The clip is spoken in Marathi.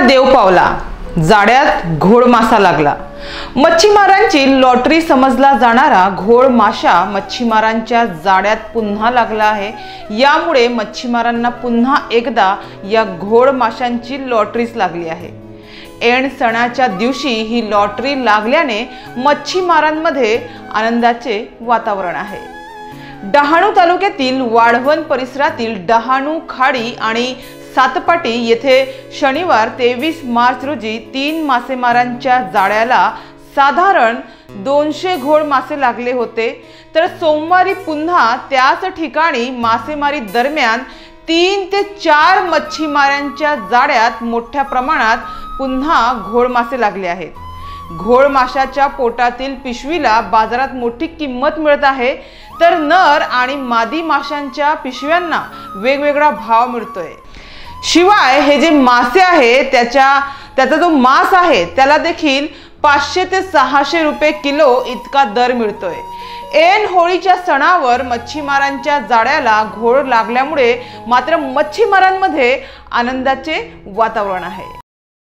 देव पावला, जाळ्यात घोड मासा लागला। मच्छीमारांची लॉटरी समजला जाणारा घोड मासा मच्छीमारांच्या जाळ्यात पुन्हा लागला आहे। यामुळे मच्छीमारांना पुन्हा एकदा या घोड माशांची लॉटरीच लागली आहे। ऐन सणाच्या दिवशी ही लॉटरी लागल्याने मच्छीमारांमध्ये आनंदाचे वातावरण आहे। डहाणू तालुक्यातील वाढवण परिसरातील डहाणू खाडी आणि सातपाटी येथे शनिवार 23 मार्च रोजी 3 मासेमारांच्या जाळ्याला साधारण 200 घोड मासे लागले होते, तर सोमवारी पुन्हा त्याच ठिकाणी मासेमारी दरम्यान 3 ते 4 मच्छीमारांच्या जाळ्यात मोठ्या प्रमाणात पुन्हा घोड मासे लागले आहेत। घोड माशाच्या पोटातील पिशवीला बाजारात मोठी किंमत मिळत आहे, तर नर आणि मादी माशांच्या पिशव्यांना वेगवेगळा भाव मिळतोय। शिवाय हे जे मासे आहे त्याचा जो मांस आहे त्याला देखील 500 ते 600 रुपये किलो इतका दर मिळतोय। ऐन होळीच्या सणावर मच्छीमारांच्या जाळ्याला घोड लागल्यामुळे मात्र मच्छीमारांमध्ये आनंदाचे वातावरण आहे।